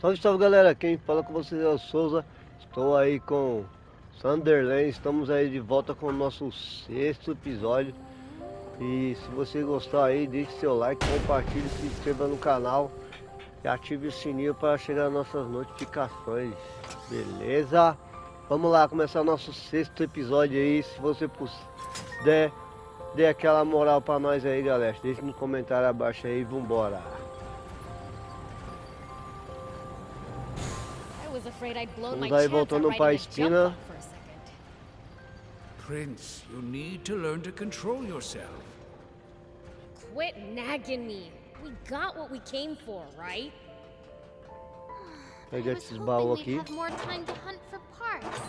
Salve, salve galera, quem fala com vocês é o Souza. Estou aí com Sunderland, estamos aí de volta com o nosso 6º episódio. E se você gostar aí, deixe seu like, compartilhe, se inscreva no canal e ative o sininho para chegar as nossas notificações, beleza? Vamos lá, começar nosso 6º episódio aí. Se você puder, dê aquela moral para nós aí, galera. Deixe no comentário abaixo aí, vambora. Vamos aí voltando para a esquina. Prince, you need to learn to control yourself. Quit nagging me. We got what we came for, right? Pegar esses baús aqui. Have more time to hunt for parts.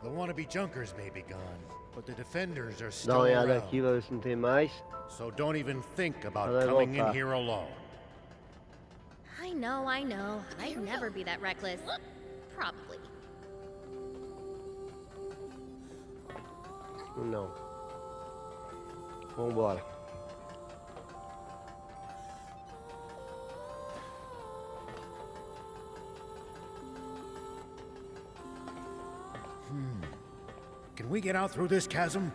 The wannabe junkers may be gone, but the defenders are Dá still uma olhada around. aqui, vai ver se não tem mais. So don't even think about Ela vai coming in voltar. here alone. I know. I'd never be that reckless. Probably. Não. Vambora. Can we get out through this chasm?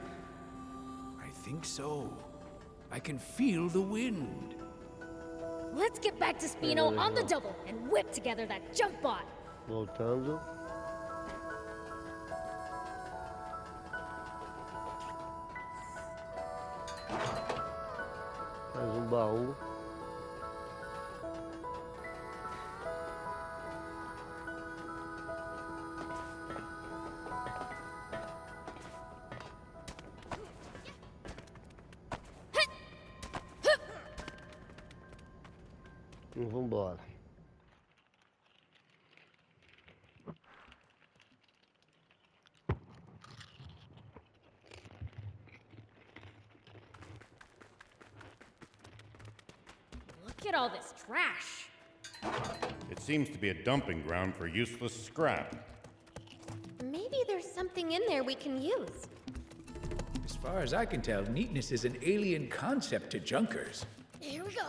I think so. I can feel the wind. Let's get back to Spino on the double and whip together that junk bot. Voltando. Mais um baú. Vambora. Look at all this trash. It seems to be a dumping ground for useless scrap. Maybe there's something in there we can use. As far as I can tell, neatness is an alien concept to junkers. Here we go.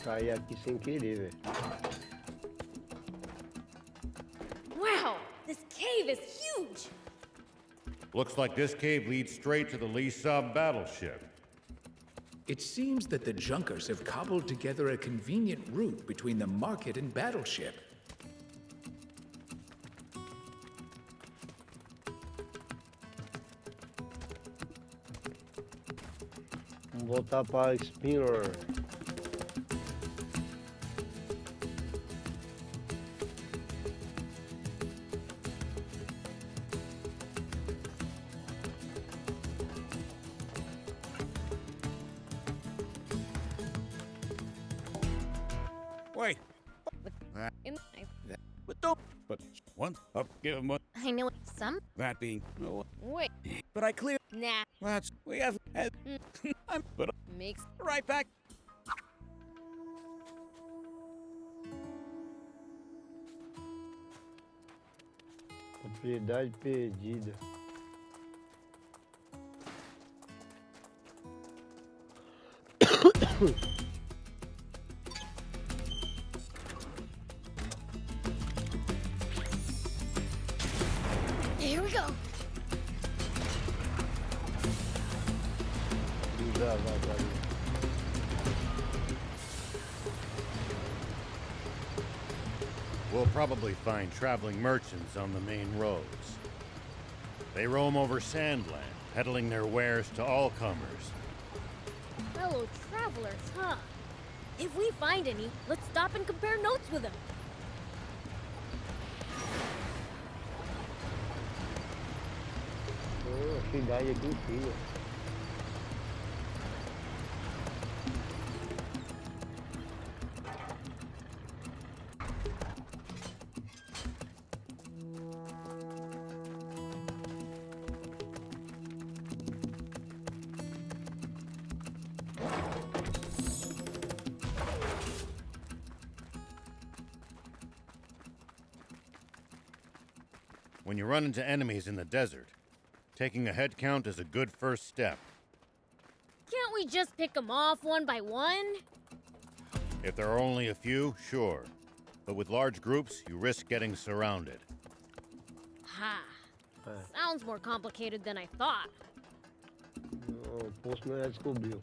Caí aqui sem querer, velho. Wow, this cave is huge. Looks like this cave leads straight to the Lee sub battleship. It seems that the junkers have cobbled together a convenient route between the market and battleship. Vamos voltar para Spinner. Wait. But don't. But one up, give him one. I know some. That being. No. Wait, But I clear. nah, That's. We have. I'm. But makes right back. Propriedade perdida. here we go. Vai. We'll probably find traveling merchants on the main roads. They roam over Sandland, peddling their wares to all comers. Fellow travelers, huh? If we find any, let's stop and compare notes with them. A cidade aqui em cima. when you run into enemies in the desert, taking a head count is a good first step. Can't we just pick them off one by one? If there are only a few, sure. But with large groups, you risk getting surrounded. Ha. Sounds more complicated than I thought. Não, o posto não é descobriu.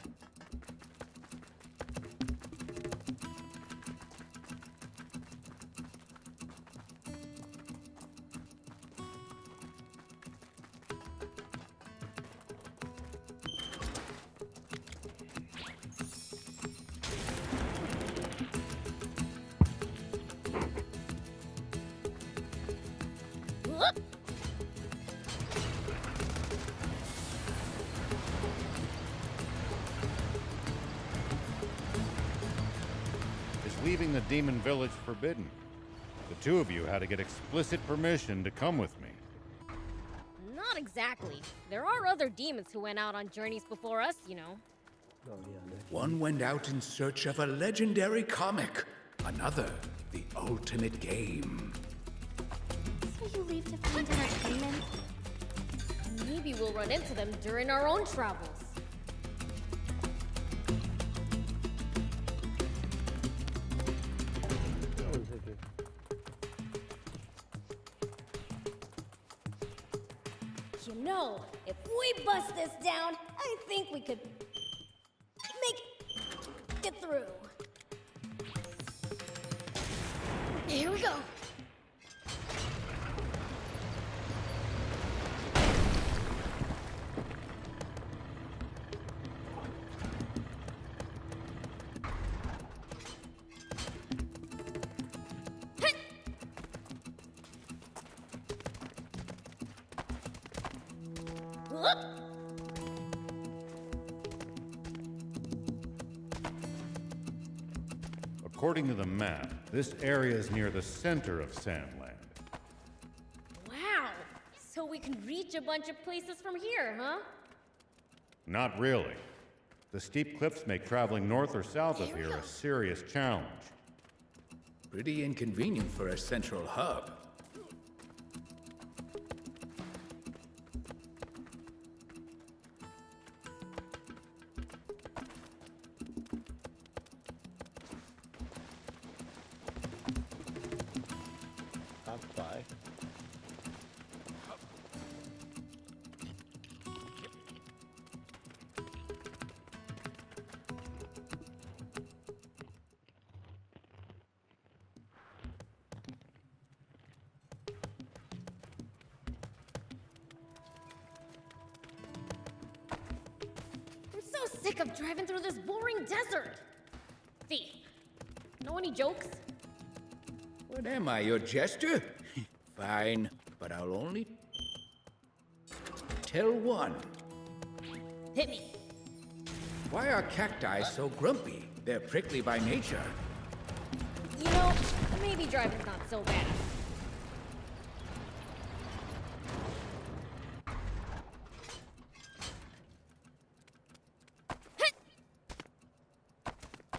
Leaving the demon village forbidden. The two of you had to get explicit permission to come with me. Not exactly. There are other demons who went out on journeys before us, you know. One went out in search of a legendary comic. Another, the ultimate game. So you leave to find entertainment? Maybe we'll run into them during our own travels. You know, if we bust this down, I think we could get through. Here we go. According to the map, this area is near the center of Sandland. Wow! So we can reach a bunch of places from here, huh? Not really. The steep cliffs make traveling north or south of here a serious challenge. Pretty inconvenient for a central hub. Rapaz. I'm so sick of driving through this boring desert. Thief, know any jokes? What am I, your jester? Fine, but I'll only tell one. Hit me. Why are cacti so grumpy? They're prickly by nature. You know, maybe driving's not so bad.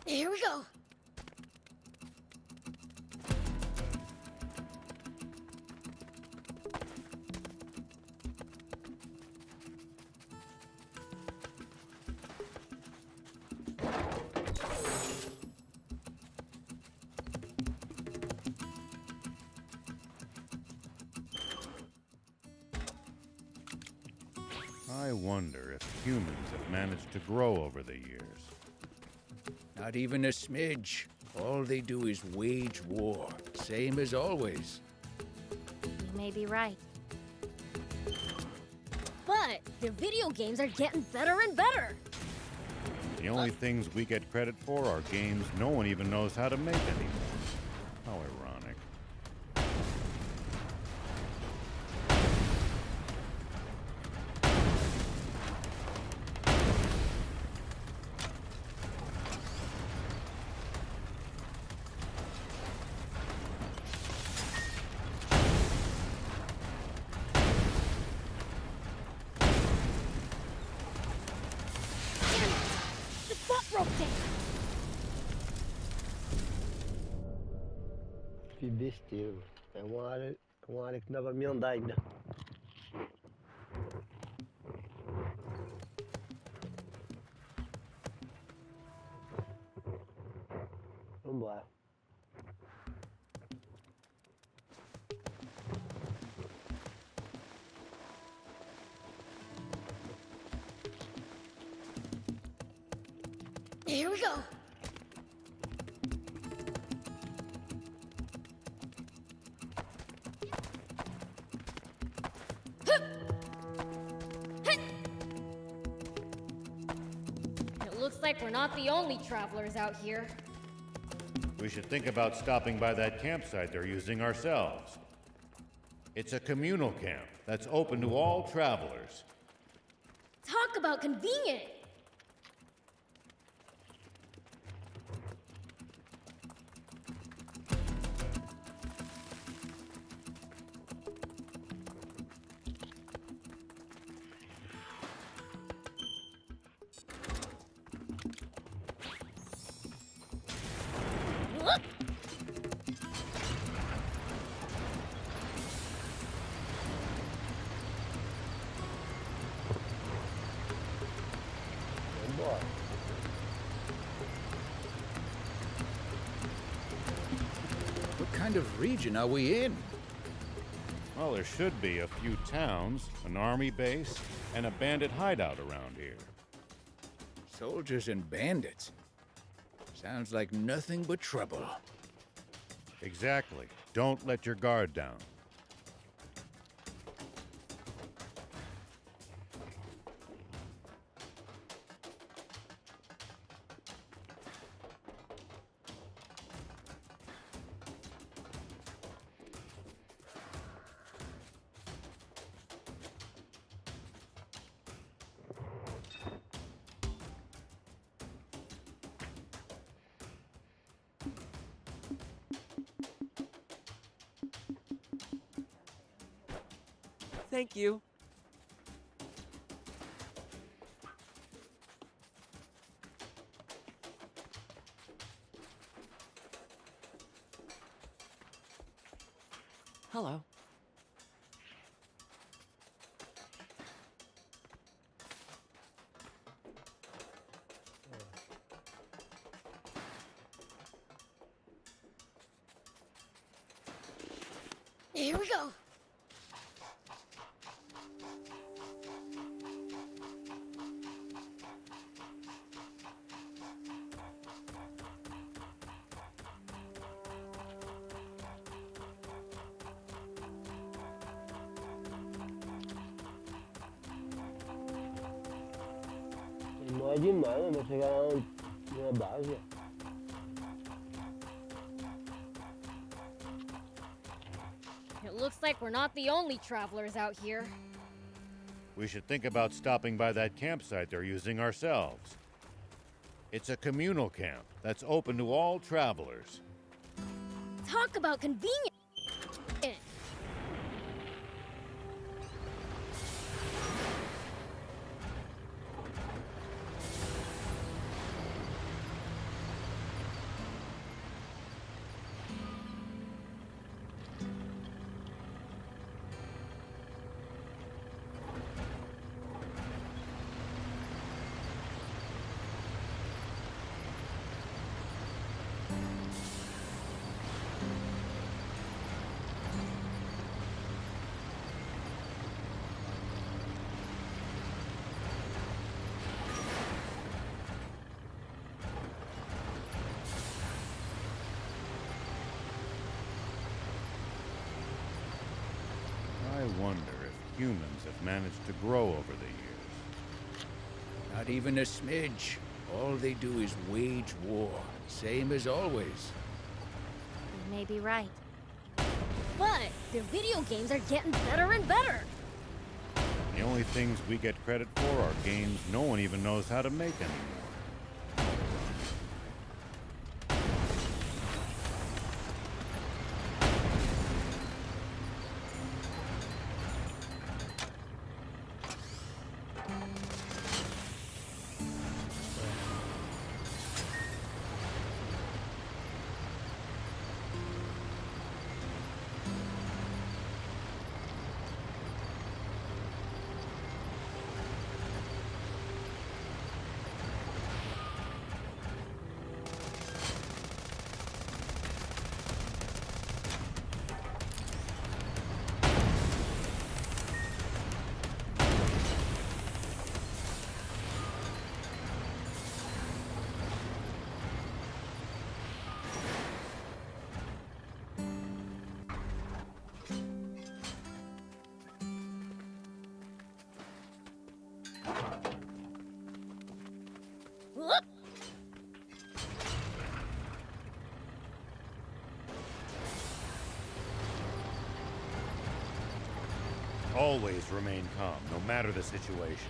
Here we go. I wonder if humans have managed to grow over the years. Not even a smidge. All they do is wage war, same as always. You may be right. But the video games are getting better and better. The only things we get credit for are games no one even knows how to make anymore. How ironic. The butt broke down. Que besteira. É uma área Tem uma área que dá pra me andar ainda. Vambora. Here we go. It looks like we're not the only travelers out here. We should think about stopping by that campsite they're using ourselves. It's a communal camp that's open to all travelers. Talk about convenient. Vambora. What kind of region are we in? Well, there should be a few towns, an army base, and a bandit hideout around here. Soldiers and bandits. Sounds like nothing but trouble. Exactly. Don't let your guard down. Thank you. Hello. Here we go. Não é demais, né? Vou chegar lá na minha base. It looks like we're not the only travelers out here. We should think about stopping by that campsite they're using ourselves. It's a communal camp that's open to all travelers. Talk about convenient. I wonder if humans have managed to grow over the years. Not even a smidge. All they do is wage war, same as always. You may be right. But the video games are getting better and better. The only things we get credit for are games no one even knows how to make anymore. Always remain calm, no matter the situation.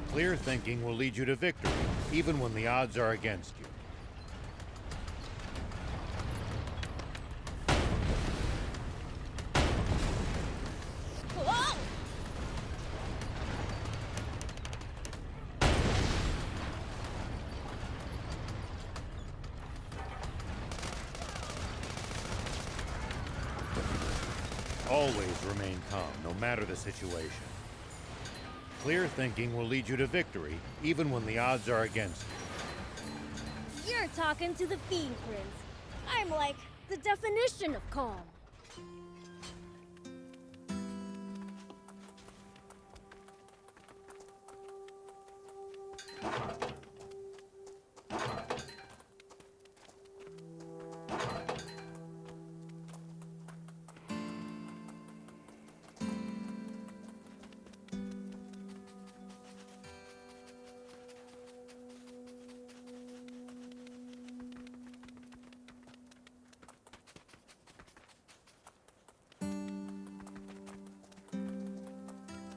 Clear thinking will lead you to victory, even when the odds are against you. Whoa! Always remain calm, no matter the situation. Clear thinking will lead you to victory, even when the odds are against you. You're talking to the Fiend Prince. I'm like the definition of calm.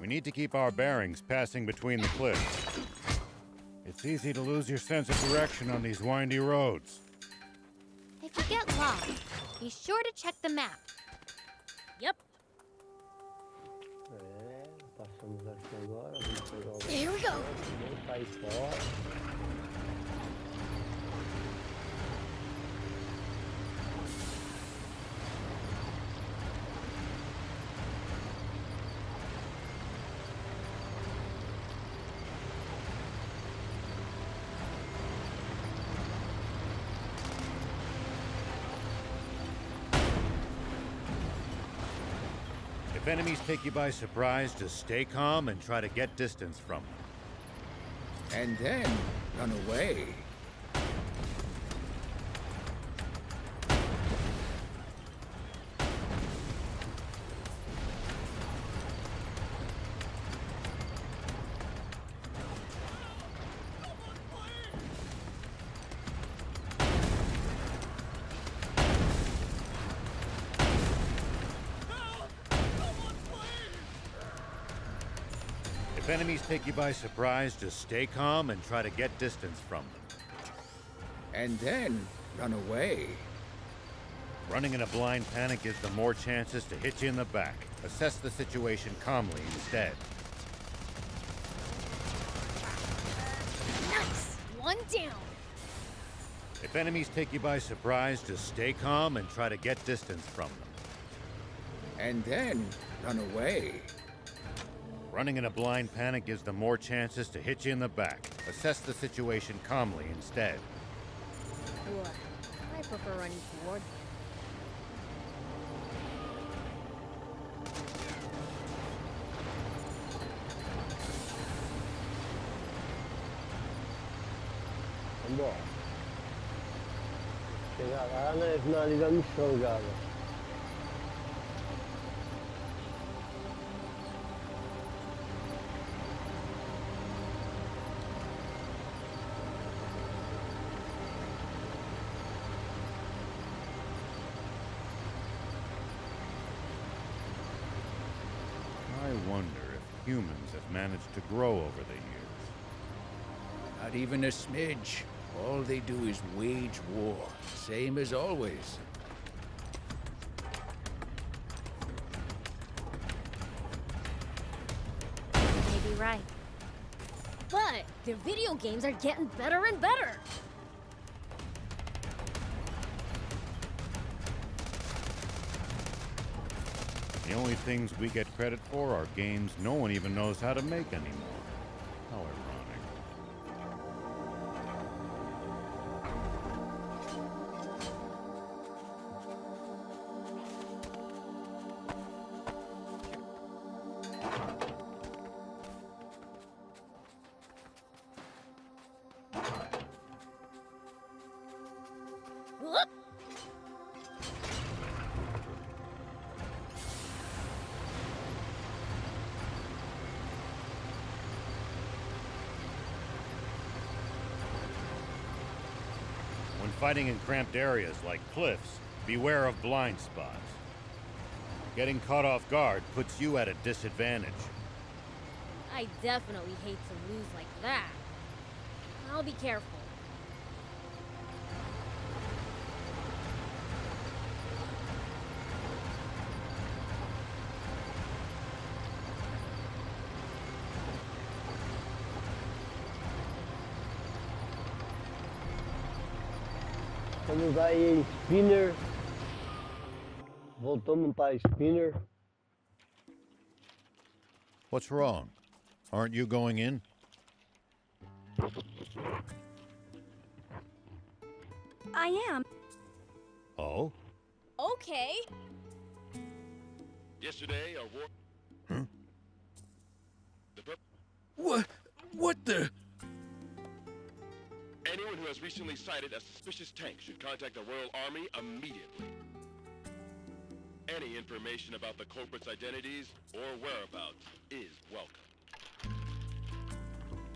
We need to keep our bearings passing between the cliffs. It's easy to lose your sense of direction on these windy roads. If you get lost, be sure to check the map. Yep. Passamos aqui agora. Vamos pegar o... Here we go. Vamos sair fora. If enemies take you by surprise, just stay calm and try to get distance from them. And then run away. If enemies take you by surprise, just stay calm and try to get distance from them. And then run away. Running in a blind panic gives them more chances to hit you in the back. Assess the situation calmly instead. Nice. One down. If enemies take you by surprise, just stay calm and try to get distance from them. And then run away. Running in a blind panic gives them more chances to hit you in the back. Assess the situation calmly instead. What? I prefer running toward them. Vambora. Chegar lá, né? Finalizar a missão, galera. I wonder if humans have managed to grow over the years. Not even a smidge. All they do is wage war, same as always. May be right. But their video games are getting better and better. The only things we get credit for are games no one even knows how to make anymore. How ironic. Whoop. When fighting in cramped areas like cliffs, beware of blind spots. Getting caught off guard puts you at a disadvantage. I definitely hate to lose like that. I'll be careful. Vamos aí em Spinner. Voltamos para Spinner. What's wrong? Aren't you going in? I am. Oh? Okay. Yesterday, a war. Huh? What the? Anyone who has recently sighted a suspicious tank should contact the Royal Army immediately. Any information about the culprits' identities or whereabouts is welcome.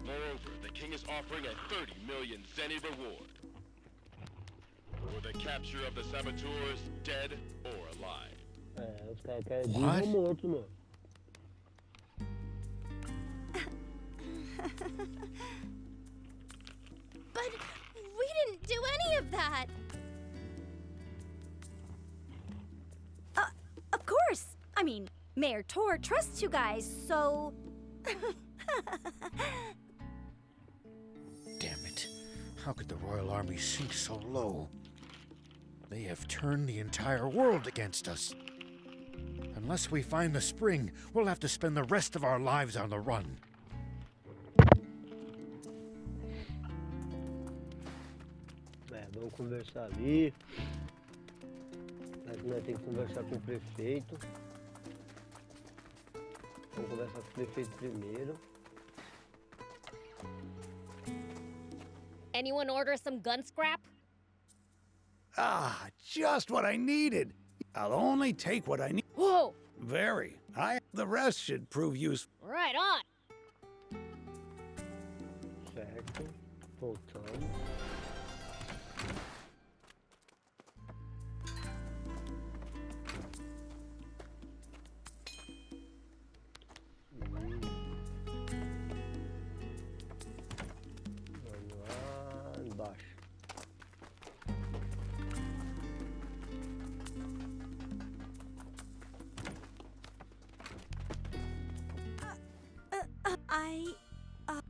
Moreover, the king is offering a 30 million zenny reward for the capture of the saboteurs, dead or alive. Os caras querem vivo ou morto, mano. But we didn't do any of that. Of course. I mean, Mayor Tor trusts you guys, so... Damn it. How could the Royal Army sink so low? They have turned the entire world against us. Unless we find the spring, we'll have to spend the rest of our lives on the run. Vamos conversar ali. Mas nós temos que conversar com o prefeito. Vamos conversar com o prefeito primeiro. Anyone order some gun scrap? Ah, just what I needed. I'll only take what I need. Whoa! Very. The rest should prove useful. Right on. Certo. Voltamos. Vamos lá embaixo.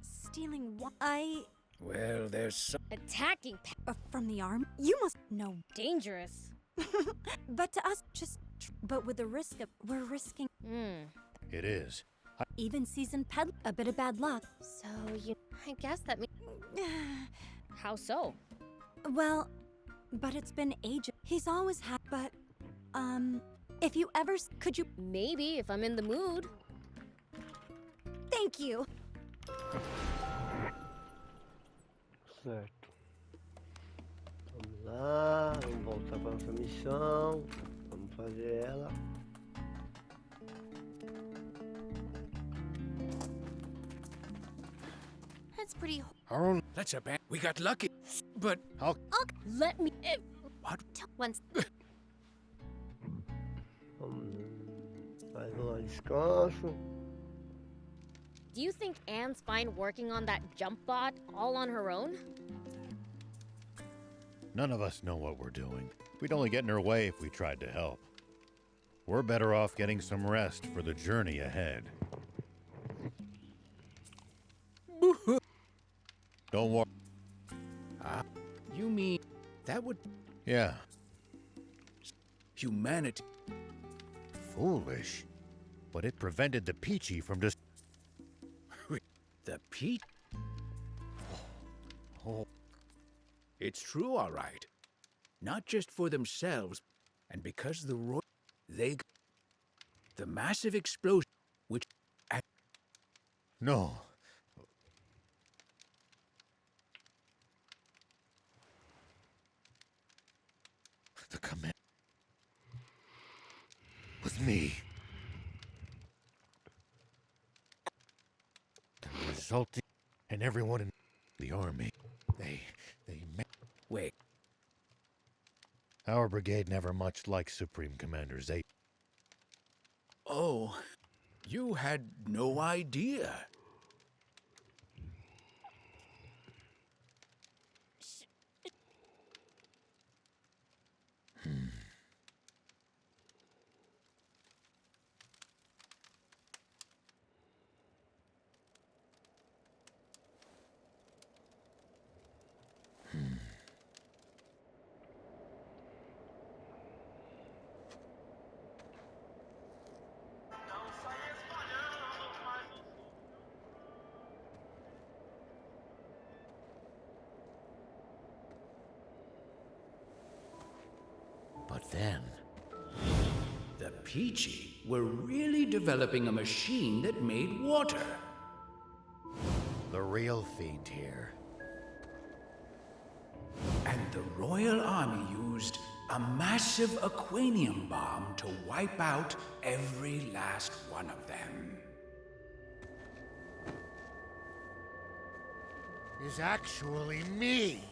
Stealing what? Well, there's some... Attacking From the arm? You must know. dangerous. But to us, but with the risk of, we're risking It is. even seasoned ped, a bit of bad luck. So I guess that means How so? Well, but it's been ages. He's always had, but, if you ever, could you, Maybe if I'm in the mood. thank you. Certo. Vamos lá, vamos voltar para nossa missão. Vamos fazer ela. that's pretty. Our own... That's a bad... We got lucky. But... Let me. What? Once Vamos mais um descanso. Do you think Anne's fine working on that jump bot all on her own? None of us know what we're doing. We'd only get in her way if we tried to help. We're better off getting some rest for the journey ahead. Don't worry. You mean... That would... Yeah, Humanity... foolish. But it prevented the Peachy from just... The Pete? Oh. It's true, all right. Not just for themselves, and because the Roy... The massive explosion, which... No. The command was me. The resulting and everyone in the army. They Wait, Our brigade never much liked Supreme Commanders. Oh, you had no idea. But then, The Peachy were really developing a machine that made water. the real fiend here. And the Royal Army used a massive aquanium bomb to wipe out every last one of them. Is actually me.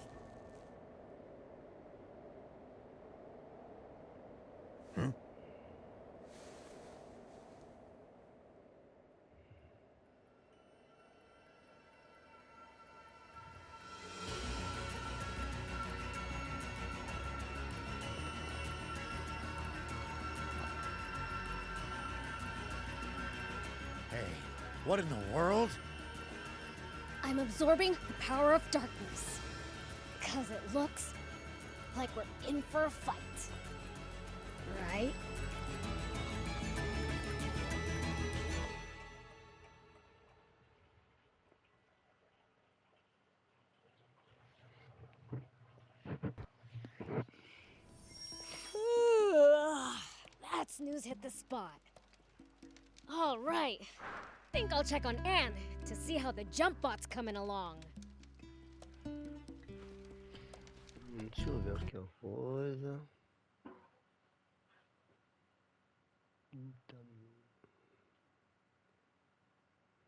Hey, what in the world? I'm absorbing the power of darkness. 'Cause it looks like we're in for a fight. Right? That snooze hit the spot. All right. Think I'll check on Anne to see how the jump bot's coming along. Deixa eu ver aqui uma coisa. Então,